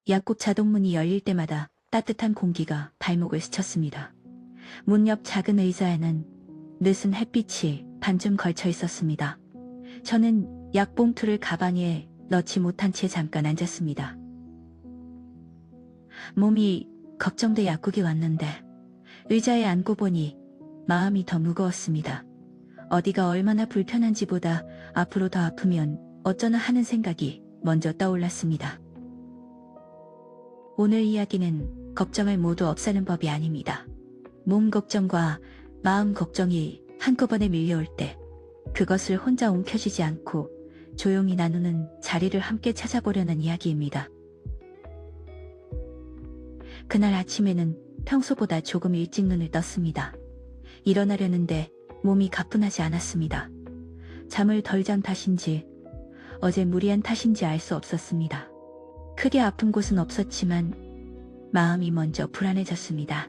약국 자동문이 열릴 때마다 따뜻한 공기가 발목을 스쳤습니다. 문 옆 작은 의자에는 느슨 햇빛이 반쯤 걸쳐 있었습니다. 저는 약봉투를 가방에 넣지 못한 채 잠깐 앉았습니다. 몸이 걱정돼 약국에 왔는데 의자에 앉고 보니 마음이 더 무거웠습니다. 어디가 얼마나 불편한지보다 앞으로 더 아프면 어쩌나 하는 생각이 먼저 떠올랐습니다. 오늘 이야기는 걱정을 모두 없애는 법이 아닙니다. 몸 걱정과 마음 걱정이 한꺼번에 밀려올 때 그것을 혼자 움켜쥐지 않고 조용히 나누는 자리를 함께 찾아보려는 이야기입니다. 그날 아침에는 평소보다 조금 일찍 눈을 떴습니다. 일어나려는데 몸이 가뿐하지 않았습니다. 잠을 덜 잔 탓인지 어제 무리한 탓인지 알 수 없었습니다. 크게 아픈 곳은 없었지만 마음이 먼저 불안해졌습니다.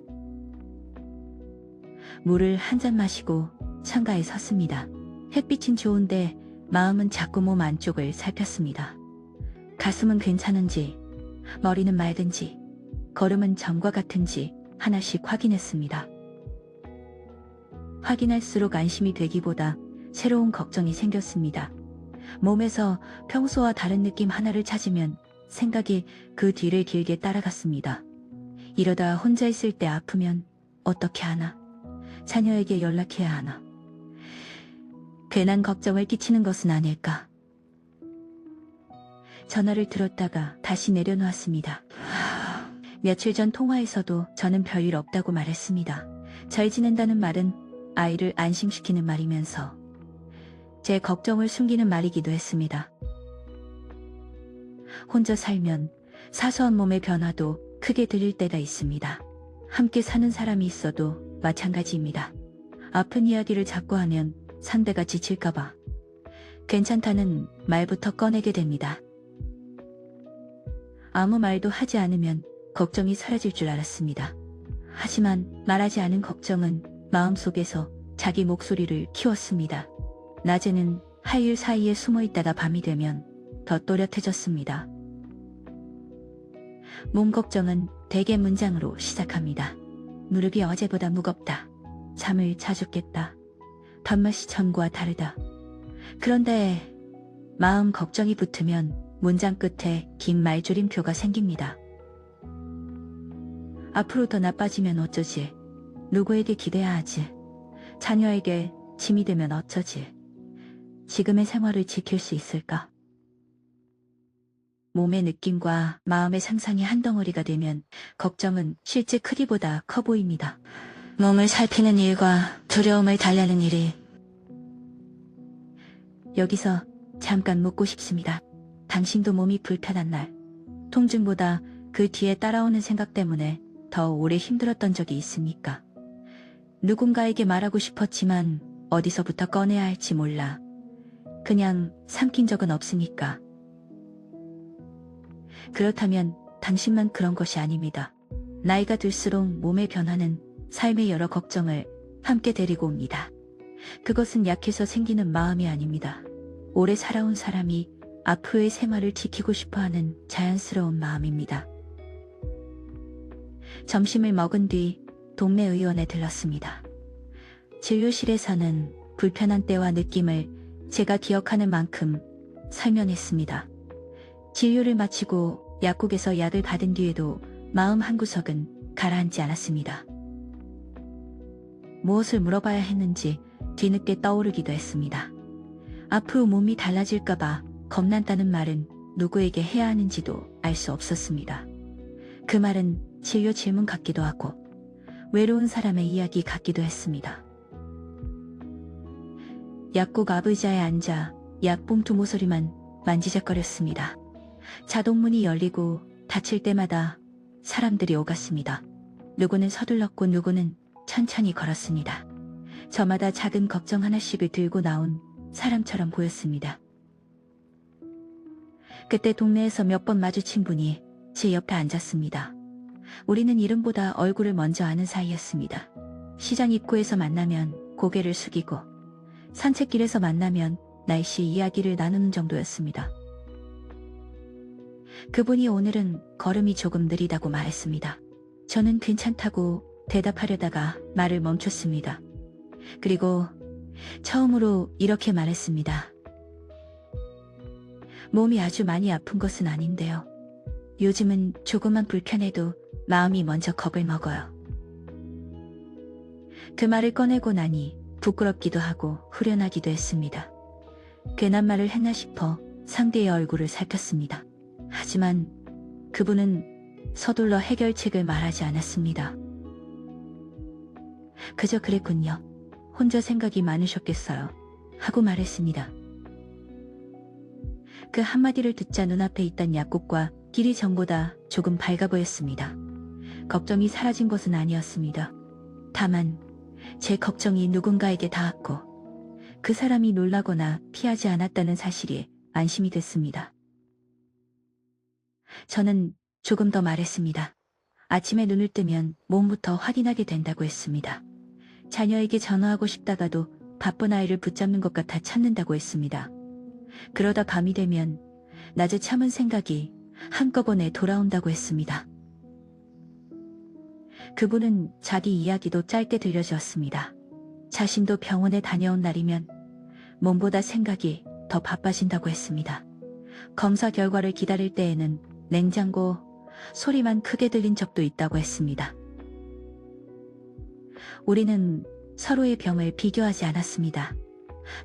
물을 한 잔 마시고 창가에 섰습니다. 햇빛은 좋은데 마음은 자꾸 몸 안쪽을 살폈습니다. 가슴은 괜찮은지, 머리는 맑은지, 걸음은 전과 같은지 하나씩 확인했습니다. 확인할수록 안심이 되기보다 새로운 걱정이 생겼습니다. 몸에서 평소와 다른 느낌 하나를 찾으면 생각이 그 뒤를 길게 따라갔습니다. 이러다 혼자 있을 때 아프면 어떻게 하나? 자녀에게 연락해야 하나? 괜한 걱정을 끼치는 것은 아닐까? 전화를 들었다가 다시 내려놓았습니다. 며칠 전 통화에서도 저는 별일 없다고 말했습니다. 잘 지낸다는 말은 아이를 안심시키는 말이면서 제 걱정을 숨기는 말이기도 했습니다. 혼자 살면 사소한 몸의 변화도 크게 들릴 때가 있습니다. 함께 사는 사람이 있어도 마찬가지입니다. 아픈 이야기를 자꾸 하면 상대가 지칠까봐 괜찮다는 말부터 꺼내게 됩니다. 아무 말도 하지 않으면 걱정이 사라질 줄 알았습니다. 하지만 말하지 않은 걱정은 마음속에서 자기 목소리를 키웠습니다. 낮에는 할 일 사이에 숨어 있다가 밤이 되면 더 또렷해졌습니다. 몸 걱정은 대개 문장으로 시작합니다. 무릎이 어제보다 무겁다. 잠을 자주 깼다. 밥맛이 전과 다르다. 그런데 마음 걱정이 붙으면 문장 끝에 긴 말줄임표가 생깁니다. 앞으로 더 나빠지면 어쩌지? 누구에게 기대야 하지? 자녀에게 짐이 되면 어쩌지? 지금의 생활을 지킬 수 있을까? 몸의 느낌과 마음의 상상이 한 덩어리가 되면 걱정은 실제 크기보다 커 보입니다. 몸을 살피는 일과 두려움을 달래는 일이. 여기서 잠깐 묻고 싶습니다. 당신도 몸이 불편한 날, 통증보다 그 뒤에 따라오는 생각 때문에 더 오래 힘들었던 적이 있습니까? 누군가에게 말하고 싶었지만 어디서부터 꺼내야 할지 몰라 그냥 삼킨 적은 없으니까. 그렇다면 당신만 그런 것이 아닙니다. 나이가 들수록 몸의 변화는 삶의 여러 걱정을 함께 데리고 옵니다. 그것은 약해서 생기는 마음이 아닙니다. 오래 살아온 사람이 앞으로의 생활을 지키고 싶어하는 자연스러운 마음입니다. 점심을 먹은 뒤 동네 의원에 들렀습니다. 진료실에서는 불편한 때와 느낌을 제가 기억하는 만큼 설명했습니다. 진료를 마치고 약국에서 약을 받은 뒤에도 마음 한구석은 가라앉지 않았습니다. 무엇을 물어봐야 했는지 뒤늦게 떠오르기도 했습니다. 앞으로 몸이 달라질까봐 겁난다는 말은 누구에게 해야 하는지도 알 수 없었습니다. 그 말은 진료 질문 같기도 하고 외로운 사람의 이야기 같기도 했습니다. 약국 앞 의자에 앉아 약봉투 모서리만 만지작거렸습니다. 자동문이 열리고 닫힐 때마다 사람들이 오갔습니다. 누구는 서둘렀고 누구는 천천히 걸었습니다. 저마다 작은 걱정 하나씩을 들고 나온 사람처럼 보였습니다. 그때 동네에서 몇 번 마주친 분이 제 옆에 앉았습니다. 우리는 이름보다 얼굴을 먼저 아는 사이였습니다. 시장 입구에서 만나면 고개를 숙이고 산책길에서 만나면 날씨 이야기를 나누는 정도였습니다. 그분이 오늘은 걸음이 조금 느리다고 말했습니다. 저는 괜찮다고 대답하려다가 말을 멈췄습니다. 그리고 처음으로 이렇게 말했습니다. 몸이 아주 많이 아픈 것은 아닌데요. 요즘은 조금만 불편해도 마음이 먼저 겁을 먹어요. 그 말을 꺼내고 나니 부끄럽기도 하고 후련하기도 했습니다. 괜한 말을 했나 싶어 상대의 얼굴을 살폈습니다. 하지만 그분은 서둘러 해결책을 말하지 않았습니다. 그저 그랬군요. 혼자 생각이 많으셨겠어요. 하고 말했습니다. 그 한마디를 듣자 눈앞에 있던 약국과 길이 전보다 조금 밝아 보였습니다. 걱정이 사라진 것은 아니었습니다. 다만 제 걱정이 누군가에게 닿았고 그 사람이 놀라거나 피하지 않았다는 사실이 안심이 됐습니다. 저는 조금 더 말했습니다. 아침에 눈을 뜨면 몸부터 확인하게 된다고 했습니다. 자녀에게 전화하고 싶다가도 바쁜 아이를 붙잡는 것 같아 참는다고 했습니다. 그러다 밤이 되면 낮에 참은 생각이 한꺼번에 돌아온다고 했습니다. 그분은 자기 이야기도 짧게 들려주었습니다. 자신도 병원에 다녀온 날이면 몸보다 생각이 더 바빠진다고 했습니다. 검사 결과를 기다릴 때에는 냉장고 소리만 크게 들린 적도 있다고 했습니다. 우리는 서로의 병을 비교하지 않았습니다.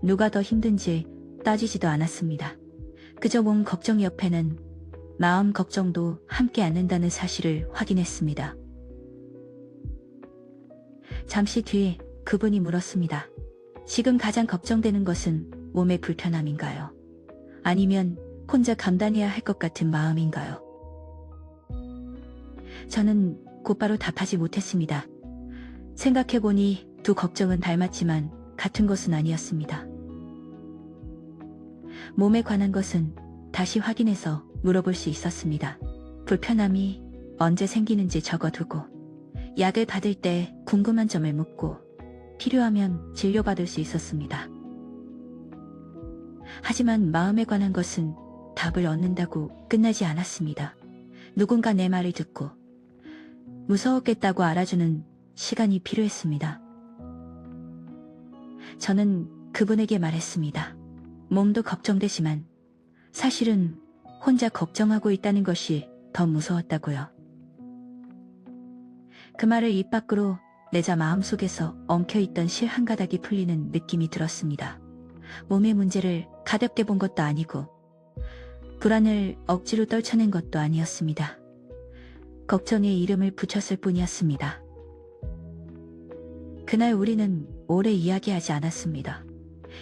누가 더 힘든지 따지지도 않았습니다. 그저 몸 걱정 옆에는 마음 걱정도 함께 않는다는 사실을 확인했습니다. 잠시 뒤 그분이 물었습니다. 지금 가장 걱정되는 것은 몸의 불편함인가요? 아니면 혼자 감당해야 할 것 같은 마음인가요? 저는 곧바로 답하지 못했습니다. 생각해보니 두 걱정은 닮았지만 같은 것은 아니었습니다. 몸에 관한 것은 다시 확인해서 물어볼 수 있었습니다. 불편함이 언제 생기는지 적어두고 약을 받을 때 궁금한 점을 묻고 필요하면 진료받을 수 있었습니다. 하지만 마음에 관한 것은 답을 얻는다고 끝나지 않았습니다. 누군가 내 말을 듣고 무서웠겠다고 알아주는 시간이 필요했습니다. 저는 그분에게 말했습니다. 몸도 걱정되지만 사실은 혼자 걱정하고 있다는 것이 더 무서웠다고요. 그 말을 입 밖으로 내자 마음속에서 엉켜있던 실 한 가닥이 풀리는 느낌이 들었습니다. 몸의 문제를 가볍게 본 것도 아니고 불안을 억지로 떨쳐낸 것도 아니었습니다. 걱정에 이름을 붙였을 뿐이었습니다. 그날 우리는 오래 이야기하지 않았습니다.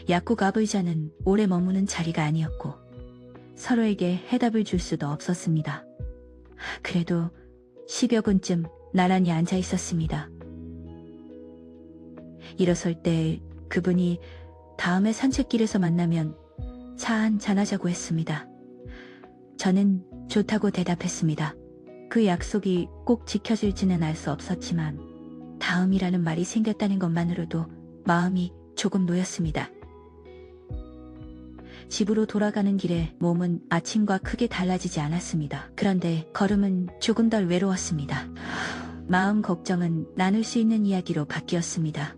약국 앞 의자는 오래 머무는 자리가 아니었고 서로에게 해답을 줄 수도 없었습니다. 그래도 10여 분쯤 나란히 앉아 있었습니다. 일어설 때 그분이 다음에 산책길에서 만나면 차 한잔 하자고 했습니다. 저는 좋다고 대답했습니다. 그 약속이 꼭 지켜질지는 알 수 없었지만 다음이라는 말이 생겼다는 것만으로도 마음이 조금 놓였습니다. 집으로 돌아가는 길에 몸은 아침과 크게 달라지지 않았습니다. 그런데 걸음은 조금 덜 외로웠습니다. 마음 걱정은 나눌 수 있는 이야기로 바뀌었습니다.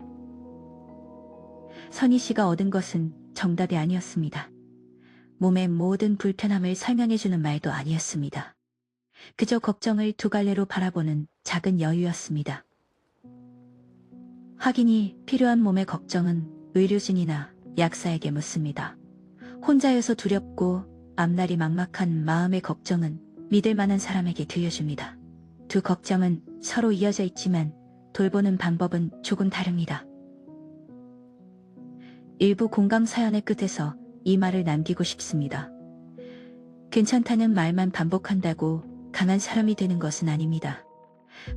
선희 씨가 얻은 것은 정답이 아니었습니다. 몸의 모든 불편함을 설명해주는 말도 아니었습니다. 그저 걱정을 두 갈래로 바라보는 작은 여유였습니다. 확인이 필요한 몸의 걱정은 의료진이나 약사에게 묻습니다. 혼자여서 두렵고 앞날이 막막한 마음의 걱정은 믿을 만한 사람에게 들려줍니다. 두 걱정은 서로 이어져 있지만 돌보는 방법은 조금 다릅니다. 일부 공감 사연의 끝에서 이 말을 남기고 싶습니다. 괜찮다는 말만 반복한다고 강한 사람이 되는 것은 아닙니다.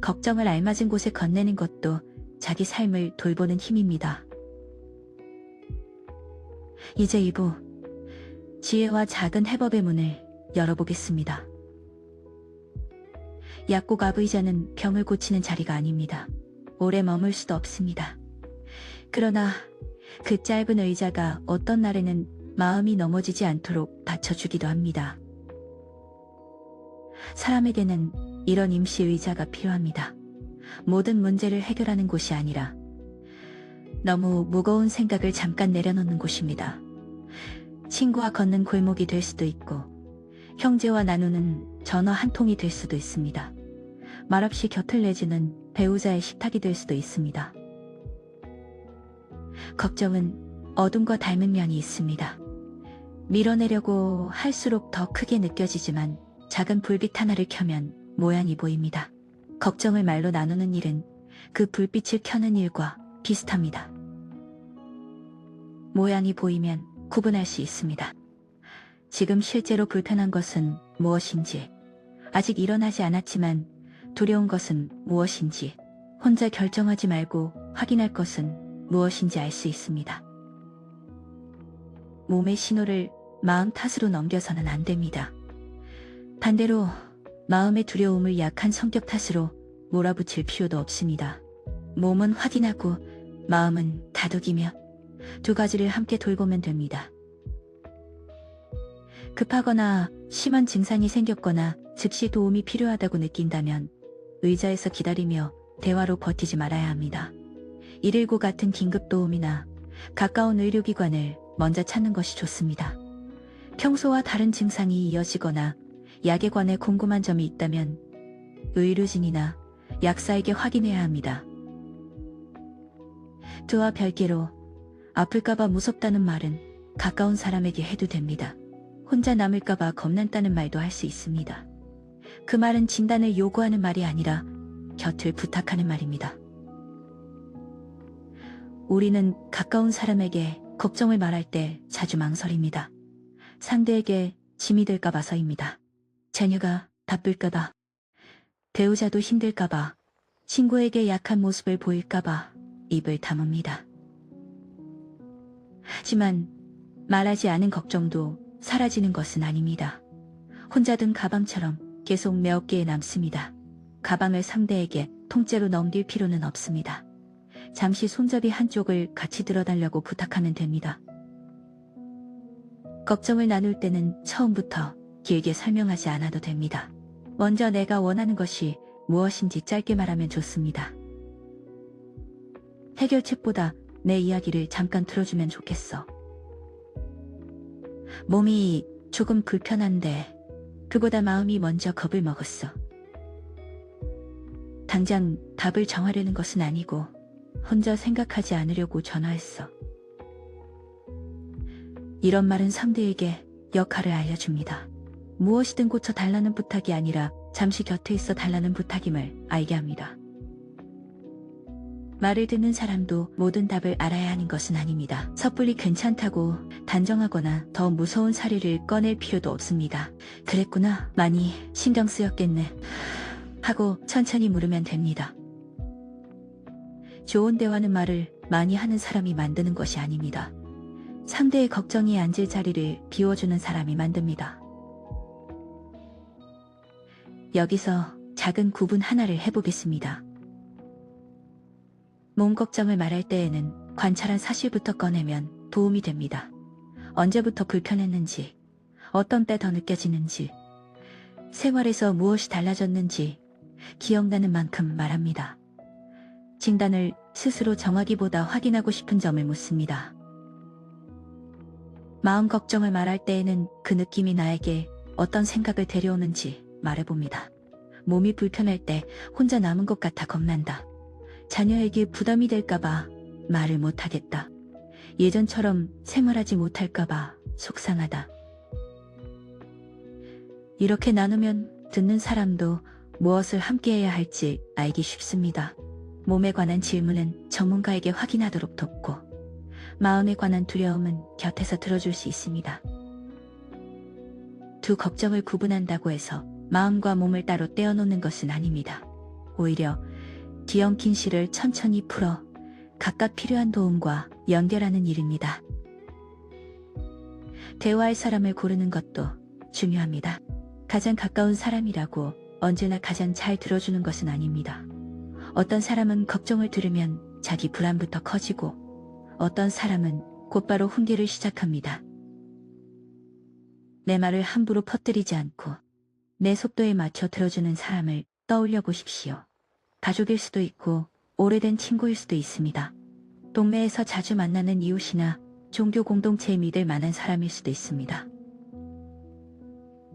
걱정을 알맞은 곳에 건네는 것도 자기 삶을 돌보는 힘입니다. 이제 2부 지혜와 작은 해법의 문을 열어보겠습니다. 약국 앞 의자는 병을 고치는 자리가 아닙니다. 오래 머물 수도 없습니다. 그러나 그 짧은 의자가 어떤 날에는 마음이 넘어지지 않도록 받쳐주기도 합니다. 사람에게는 이런 임시 의자가 필요합니다. 모든 문제를 해결하는 곳이 아니라 너무 무거운 생각을 잠깐 내려놓는 곳입니다. 친구와 걷는 골목이 될 수도 있고, 형제와 나누는 전화 한 통이 될 수도 있습니다. 말없이 곁을 내주는 배우자의 식탁이 될 수도 있습니다. 걱정은 어둠과 닮은 면이 있습니다. 밀어내려고 할수록 더 크게 느껴지지만 작은 불빛 하나를 켜면 모양이 보입니다. 걱정을 말로 나누는 일은 그 불빛을 켜는 일과 비슷합니다. 모양이 보이면 구분할 수 있습니다. 지금 실제로 불편한 것은 무엇인지, 아직 일어나지 않았지만 두려운 것은 무엇인지, 혼자 결정하지 말고 확인할 것은 무엇인지 알 수 있습니다. 몸의 신호를 마음 탓으로 넘겨서는 안 됩니다. 반대로 마음의 두려움을 약한 성격 탓으로 몰아붙일 필요도 없습니다. 몸은 확인하고 마음은 다독이며 두 가지를 함께 돌보면 됩니다. 급하거나 심한 증상이 생겼거나 즉시 도움이 필요하다고 느낀다면 의자에서 기다리며 대화로 버티지 말아야 합니다. 119 같은 긴급 도움이나 가까운 의료기관을 먼저 찾는 것이 좋습니다. 평소와 다른 증상이 이어지거나 약에 관해 궁금한 점이 있다면 의료진이나 약사에게 확인해야 합니다. 그와 별개로 아플까봐 무섭다는 말은 가까운 사람에게 해도 됩니다. 혼자 남을까봐 겁난다는 말도 할 수 있습니다. 그 말은 진단을 요구하는 말이 아니라 곁을 부탁하는 말입니다. 우리는 가까운 사람에게 걱정을 말할 때 자주 망설입니다. 상대에게 짐이 될까봐서입니다. 자녀가 바쁠까봐, 배우자도 힘들까봐, 친구에게 약한 모습을 보일까봐 입을 다뭅니다. 하지만 말하지 않은 걱정도 사라지는 것은 아닙니다. 혼자 든 가방처럼 계속 내 어깨에 남습니다. 가방을 상대에게 통째로 넘길 필요는 없습니다. 잠시 손잡이 한쪽을 같이 들어달라고 부탁하면 됩니다. 걱정을 나눌 때는 처음부터 길게 설명하지 않아도 됩니다. 먼저 내가 원하는 것이 무엇인지 짧게 말하면 좋습니다. 해결책보다 내 이야기를 잠깐 들어주면 좋겠어. 몸이 조금 불편한데 그보다 마음이 먼저 겁을 먹었어. 당장 답을 정하려는 것은 아니고 혼자 생각하지 않으려고 전화했어. 이런 말은 상대에게 역할을 알려줍니다. 무엇이든 고쳐달라는 부탁이 아니라 잠시 곁에 있어 달라는 부탁임을 알게 합니다. 말을 듣는 사람도 모든 답을 알아야 하는 것은 아닙니다. 섣불리 괜찮다고 단정하거나 더 무서운 사례를 꺼낼 필요도 없습니다. 그랬구나, 많이 신경 쓰였겠네 하고 천천히 물으면 됩니다. 좋은 대화는 말을 많이 하는 사람이 만드는 것이 아닙니다. 상대의 걱정이 앉을 자리를 비워주는 사람이 만듭니다. 여기서 작은 구분 하나를 해보겠습니다. 몸 걱정을 말할 때에는 관찰한 사실부터 꺼내면 도움이 됩니다. 언제부터 불편했는지, 어떤 때 더 느껴지는지, 생활에서 무엇이 달라졌는지 기억나는 만큼 말합니다. 진단을 스스로 정하기보다 확인하고 싶은 점을 묻습니다. 마음 걱정을 말할 때에는 그 느낌이 나에게 어떤 생각을 데려오는지 말해봅니다. 몸이 불편할 때 혼자 남은 것 같아 겁난다. 자녀에게 부담이 될까봐 말을 못하겠다. 예전처럼 생활하지 못할까봐 속상하다. 이렇게 나누면 듣는 사람도 무엇을 함께해야 할지 알기 쉽습니다. 몸에 관한 질문은 전문가에게 확인하도록 돕고, 마음에 관한 두려움은 곁에서 들어줄 수 있습니다. 두 걱정을 구분한다고 해서 마음과 몸을 따로 떼어놓는 것은 아닙니다. 오히려 뒤엉킨 실을 천천히 풀어 각각 필요한 도움과 연결하는 일입니다. 대화할 사람을 고르는 것도 중요합니다. 가장 가까운 사람이라고 언제나 가장 잘 들어주는 것은 아닙니다. 어떤 사람은 걱정을 들으면 자기 불안부터 커지고, 어떤 사람은 곧바로 훈계를 시작합니다. 내 말을 함부로 퍼뜨리지 않고 내 속도에 맞춰 들어주는 사람을 떠올려 보십시오. 가족일 수도 있고 오래된 친구일 수도 있습니다. 동네에서 자주 만나는 이웃이나 종교 공동체에 믿을 만한 사람일 수도 있습니다.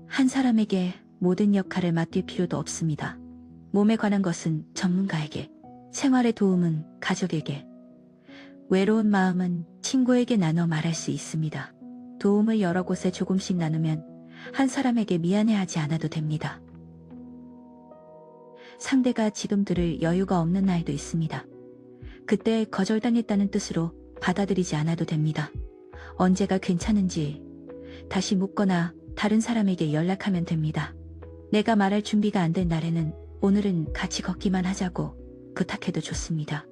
한 사람에게 모든 역할을 맡길 필요도 없습니다. 몸에 관한 것은 전문가에게, 생활의 도움은 가족에게, 외로운 마음은 친구에게 나눠 말할 수 있습니다. 도움을 여러 곳에 조금씩 나누면 한 사람에게 미안해하지 않아도 됩니다. 상대가 지금 들을 여유가 없는 날도 있습니다. 그때 거절당했다는 뜻으로 받아들이지 않아도 됩니다. 언제가 괜찮은지 다시 묻거나 다른 사람에게 연락하면 됩니다. 내가 말할 준비가 안 된 날에는 오늘은 같이 걷기만 하자고 부탁해도 좋습니다.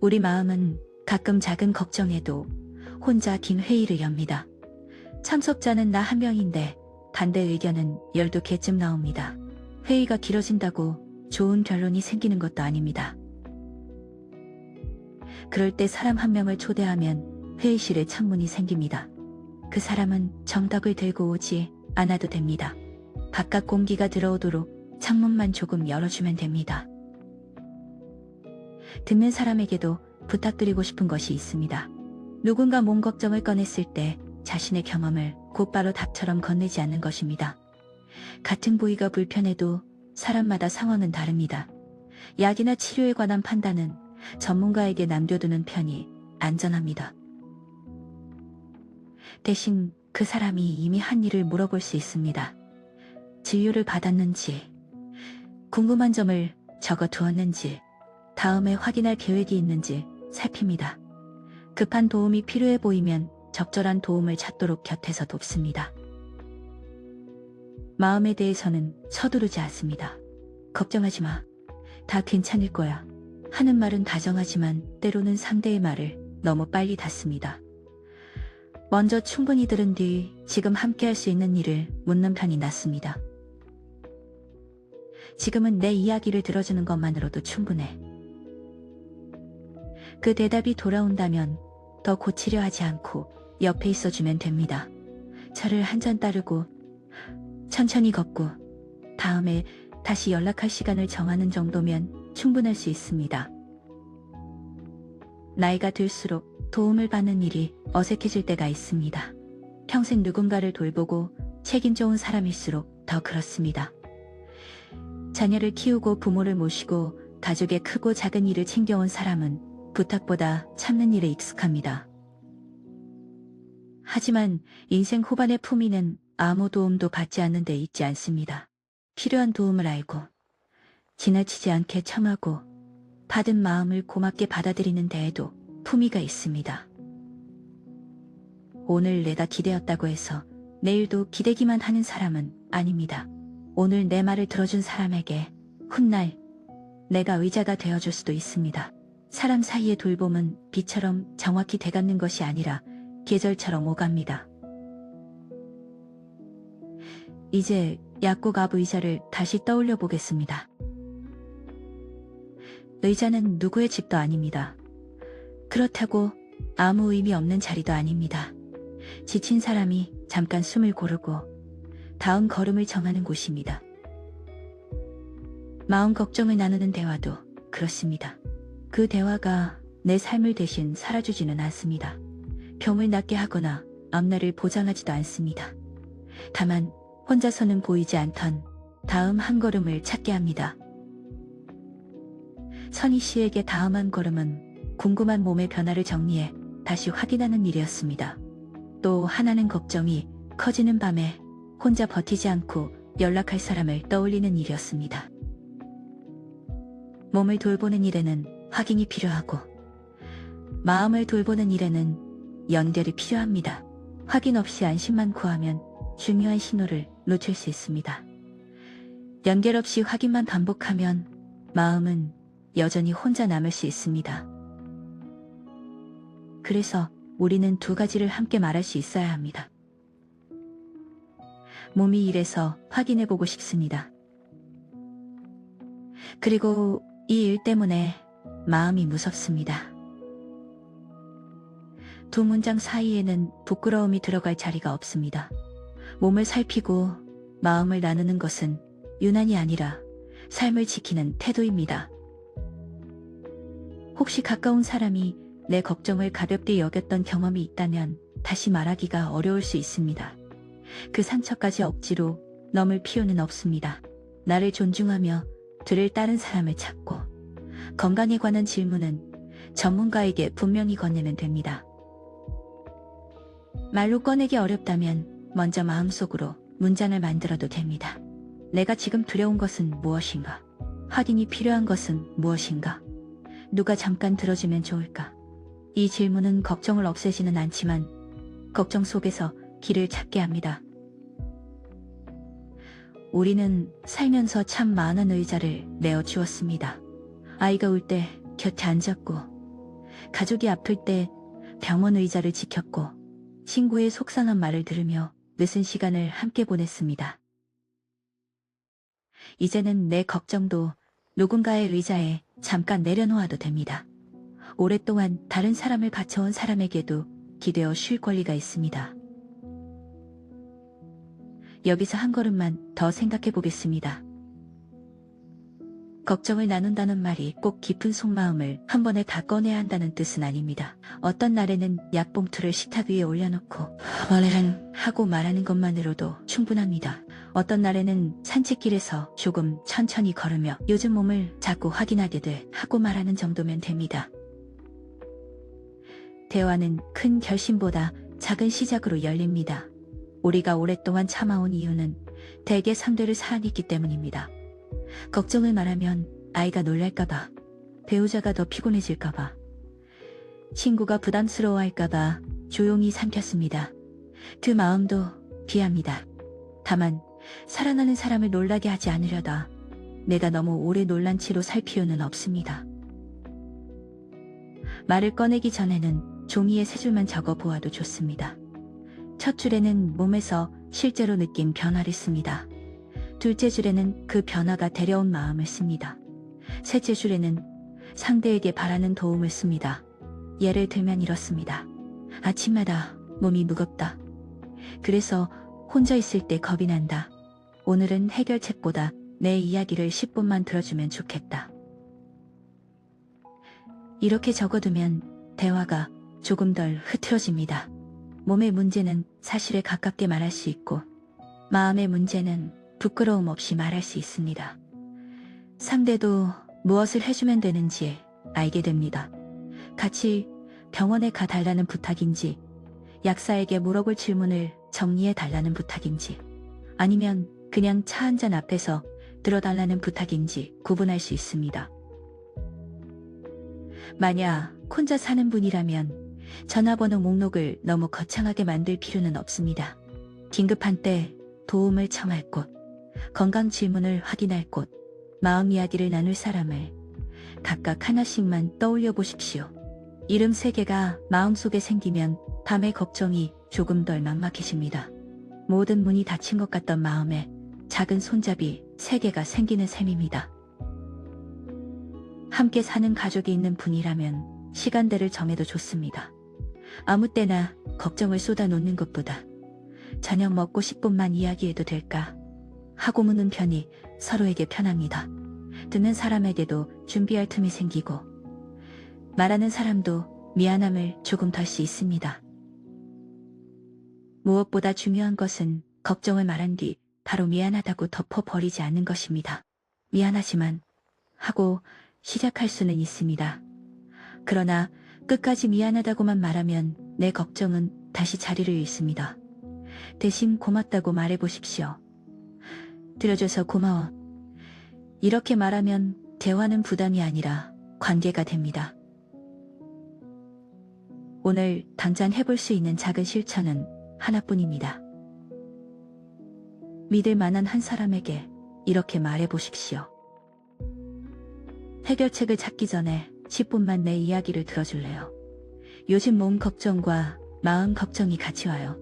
우리 마음은 가끔 작은 걱정에도 혼자 긴 회의를 엽니다. 참석자는 나 한 명인데 반대 의견은 12개쯤 나옵니다. 회의가 길어진다고 좋은 결론이 생기는 것도 아닙니다. 그럴 때 사람 한 명을 초대하면 회의실에 창문이 생깁니다. 그 사람은 정답을 들고 오지 않아도 됩니다. 바깥 공기가 들어오도록 창문만 조금 열어주면 됩니다. 듣는 사람에게도 부탁드리고 싶은 것이 있습니다. 누군가 몸 걱정을 꺼냈을 때 자신의 경험을 곧바로 답처럼 건네지 않는 것입니다. 같은 부위가 불편해도 사람마다 상황은 다릅니다. 약이나 치료에 관한 판단은 전문가에게 남겨두는 편이 안전합니다. 대신 그 사람이 이미 한 일을 물어볼 수 있습니다. 진료를 받았는지, 궁금한 점을 적어두었는지, 다음에 확인할 계획이 있는지 살핍니다. 급한 도움이 필요해 보이면 적절한 도움을 찾도록 곁에서 돕습니다. 마음에 대해서는 서두르지 않습니다. 걱정하지 마. 다 괜찮을 거야. 하는 말은 다정하지만 때로는 상대의 말을 너무 빨리 닫습니다. 먼저 충분히 들은 뒤 지금 함께 할 수 있는 일을 묻는 편이 낫습니다. 지금은 내 이야기를 들어주는 것만으로도 충분해. 그 대답이 돌아온다면 더 고치려 하지 않고 옆에 있어주면 됩니다. 차를 한 잔 따르고 천천히 걷고 다음에 다시 연락할 시간을 정하는 정도면 충분할 수 있습니다. 나이가 들수록 도움을 받는 일이 어색해질 때가 있습니다. 평생 누군가를 돌보고 책임져온 사람일수록 더 그렇습니다. 자녀를 키우고 부모를 모시고 가족의 크고 작은 일을 챙겨온 사람은 부탁보다 참는 일에 익숙합니다. 하지만 인생 후반의 품위는 아무 도움도 받지 않는 데 있지 않습니다. 필요한 도움을 알고 지나치지 않게 청하고 받은 마음을 고맙게 받아들이는 데에도 품위가 있습니다. 오늘 내가 기대었다고 해서 내일도 기대기만 하는 사람은 아닙니다. 오늘 내 말을 들어준 사람에게 훗날 내가 의자가 되어줄 수도 있습니다. 사람 사이의 돌봄은 비처럼 정확히 되갚는 것이 아니라 계절처럼 오갑니다. 이제 약국 앞 의자를 다시 떠올려 보겠습니다. 의자는 누구의 집도 아닙니다. 그렇다고 아무 의미 없는 자리도 아닙니다. 지친 사람이 잠깐 숨을 고르고 다음 걸음을 정하는 곳입니다. 마음 걱정을 나누는 대화도 그렇습니다. 그 대화가 내 삶을 대신 살아주지는 않습니다. 병을 낫게 하거나 앞날을 보장하지도 않습니다. 다만 혼자서는 보이지 않던 다음 한 걸음을 찾게 합니다. 선희 씨에게 다음 한 걸음은 궁금한 몸의 변화를 정리해 다시 확인하는 일이었습니다. 또 하나는 걱정이 커지는 밤에 혼자 버티지 않고 연락할 사람을 떠올리는 일이었습니다. 몸을 돌보는 일에는 확인이 필요하고 마음을 돌보는 일에는 연결이 필요합니다. 확인 없이 안심만 구하면 중요한 신호를 놓칠 수 있습니다. 연결 없이 확인만 반복하면 마음은 여전히 혼자 남을 수 있습니다. 그래서 우리는 두 가지를 함께 말할 수 있어야 합니다. 몸이 이래서 확인해보고 싶습니다. 그리고 이 일 때문에 마음이 무섭습니다. 두 문장 사이에는 부끄러움이 들어갈 자리가 없습니다. 몸을 살피고 마음을 나누는 것은 유난이 아니라 삶을 지키는 태도입니다. 혹시 가까운 사람이 내 걱정을 가볍게 여겼던 경험이 있다면 다시 말하기가 어려울 수 있습니다. 그 상처까지 억지로 넘을 필요는 없습니다. 나를 존중하며 들을 따른 사람을 찾고 건강에 관한 질문은 전문가에게 분명히 건네면 됩니다. 말로 꺼내기 어렵다면 먼저 마음속으로 문장을 만들어도 됩니다. 내가 지금 두려운 것은 무엇인가? 확인이 필요한 것은 무엇인가? 누가 잠깐 들어주면 좋을까? 이 질문은 걱정을 없애지는 않지만 걱정 속에서 길을 찾게 합니다. 우리는 살면서 참 많은 의자를 내어주었습니다. 아이가 울 때 곁에 앉았고, 가족이 아플 때 병원 의자를 지켰고, 친구의 속상한 말을 들으며 늦은 시간을 함께 보냈습니다. 이제는 내 걱정도 누군가의 의자에 잠깐 내려놓아도 됩니다. 오랫동안 다른 사람을 바쳐온 사람에게도 기대어 쉴 권리가 있습니다. 여기서 한 걸음만 더 생각해 보겠습니다. 걱정을 나눈다는 말이 꼭 깊은 속마음을 한 번에 다 꺼내야 한다는 뜻은 아닙니다. 어떤 날에는 약봉투를 식탁 위에 올려놓고 오늘은 하고 말하는 것만으로도 충분합니다. 어떤 날에는 산책길에서 조금 천천히 걸으며 요즘 몸을 자꾸 확인하게 돼 하고 말하는 정도면 됩니다. 대화는 큰 결심보다 작은 시작으로 열립니다. 우리가 오랫동안 참아온 이유는 대개 상대를 사랑했기 때문입니다. 걱정을 말하면 아이가 놀랄까봐, 배우자가 더 피곤해질까봐, 친구가 부담스러워할까봐 조용히 삼켰습니다. 그 마음도 비합니다. 다만 사랑하는 사람을 놀라게 하지 않으려다 내가 너무 오래 놀란 채로 살 필요는 없습니다. 말을 꺼내기 전에는 종이에 세 줄만 적어 보아도 좋습니다. 첫 줄에는 몸에서 실제로 느낀 변화를 씁니다. 둘째 줄에는 그 변화가 데려온 마음을 씁니다. 셋째 줄에는 상대에게 바라는 도움을 씁니다. 예를 들면 이렇습니다. 아침마다 몸이 무겁다. 그래서 혼자 있을 때 겁이 난다. 오늘은 해결책보다 내 이야기를 10분만 들어주면 좋겠다. 이렇게 적어두면 대화가 조금 덜 흐트러집니다. 몸의 문제는 사실에 가깝게 말할 수 있고 마음의 문제는 부끄러움 없이 말할 수 있습니다. 상대도 무엇을 해주면 되는지 알게 됩니다. 같이 병원에 가달라는 부탁인지, 약사에게 물어볼 질문을 정리해 달라는 부탁인지, 아니면 그냥 차 한잔 앞에서 들어달라는 부탁인지 구분할 수 있습니다. 만약 혼자 사는 분이라면 전화번호 목록을 너무 거창하게 만들 필요는 없습니다. 긴급한 때 도움을 청할 곳, 건강 질문을 확인할 곳, 마음 이야기를 나눌 사람을 각각 하나씩만 떠올려 보십시오. 이름 3개가 마음속에 생기면 밤의 걱정이 조금 덜 막막해집니다. 모든 문이 닫힌 것 같던 마음에 작은 손잡이 3개가 생기는 셈입니다. 함께 사는 가족이 있는 분이라면 시간대를 정해도 좋습니다. 아무 때나 걱정을 쏟아놓는 것보다 저녁 먹고 10분만 이야기해도 될까 하고 묻는 편이 서로에게 편합니다. 듣는 사람에게도 준비할 틈이 생기고 말하는 사람도 미안함을 조금 덜 수 있습니다. 무엇보다 중요한 것은 걱정을 말한 뒤 바로 미안하다고 덮어버리지 않는 것입니다. 미안하지만 하고 시작할 수는 있습니다. 그러나 끝까지 미안하다고만 말하면 내 걱정은 다시 자리를 잃습니다. 대신 고맙다고 말해보십시오. 들어줘서 고마워. 이렇게 말하면 대화는 부담이 아니라 관계가 됩니다. 오늘 당장 해볼 수 있는 작은 실천은 하나뿐입니다. 믿을 만한 한 사람에게 이렇게 말해보십시오. 해결책을 찾기 전에 10분만 내 이야기를 들어줄래요? 요즘 몸 걱정과 마음 걱정이 같이 와요.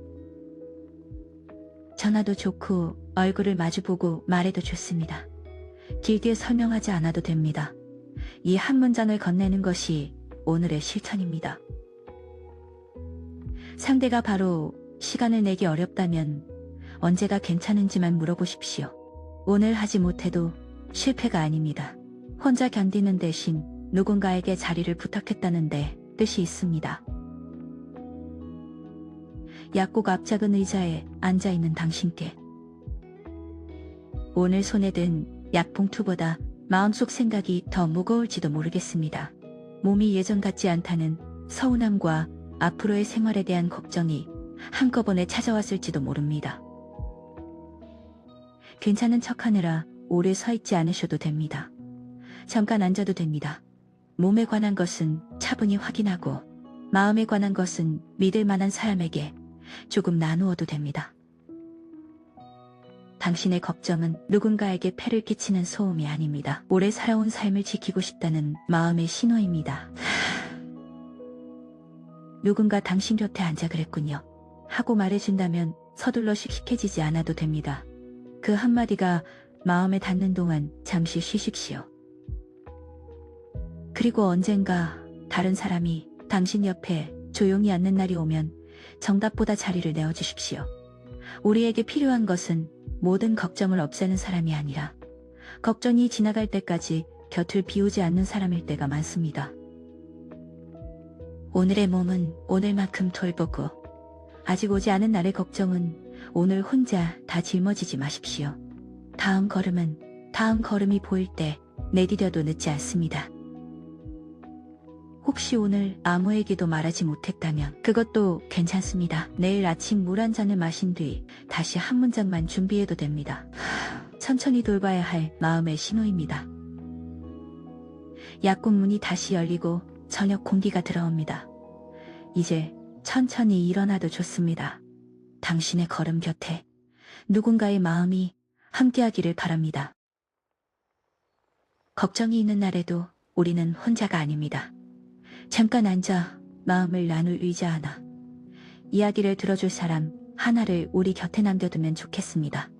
전화도 좋고 얼굴을 마주보고 말해도 좋습니다. 길게 설명하지 않아도 됩니다. 이 한 문장을 건네는 것이 오늘의 실천입니다. 상대가 바로 시간을 내기 어렵다면 언제가 괜찮은지만 물어보십시오. 오늘 하지 못해도 실패가 아닙니다. 혼자 견디는 대신 누군가에게 자리를 부탁했다는데 뜻이 있습니다. 약국 앞 작은 의자에 앉아있는 당신께 오늘 손에 든 약봉투보다 마음속 생각이 더 무거울지도 모르겠습니다. 몸이 예전 같지 않다는 서운함과 앞으로의 생활에 대한 걱정이 한꺼번에 찾아왔을지도 모릅니다. 괜찮은 척하느라 오래 서 있지 않으셔도 됩니다. 잠깐 앉아도 됩니다. 몸에 관한 것은 차분히 확인하고 마음에 관한 것은 믿을 만한 사람에게 조금 나누어도 됩니다. 당신의 걱정은 누군가에게 폐를 끼치는 소음이 아닙니다. 오래 살아온 삶을 지키고 싶다는 마음의 신호입니다. 누군가 당신 곁에 앉아 그랬군요. 하고 말해준다면 서둘러 씩씩해지지 않아도 됩니다. 그 한마디가 마음에 닿는 동안 잠시 쉬십시오. 그리고 언젠가 다른 사람이 당신 옆에 조용히 앉는 날이 오면 정답보다 자리를 내어주십시오. 우리에게 필요한 것은 모든 걱정을 없애는 사람이 아니라 걱정이 지나갈 때까지 곁을 비우지 않는 사람일 때가 많습니다. 오늘의 몸은 오늘만큼 돌보고 아직 오지 않은 날의 걱정은 오늘 혼자 다 짊어지지 마십시오. 다음 걸음이 보일 때 내디뎌도 늦지 않습니다. 혹시 오늘 아무에게도 말하지 못했다면 그것도 괜찮습니다. 내일 아침 물 한 잔을 마신 뒤 다시 한 문장만 준비해도 됩니다. 천천히 돌봐야 할 마음의 신호입니다. 약국 문이 다시 열리고 저녁 공기가 들어옵니다. 이제 천천히 일어나도 좋습니다. 당신의 걸음 곁에 누군가의 마음이 함께하기를 바랍니다. 걱정이 있는 날에도 우리는 혼자가 아닙니다. 잠깐 앉아 마음을 나눌 의자 하나, 이야기를 들어줄 사람 하나를 우리 곁에 남겨두면 좋겠습니다.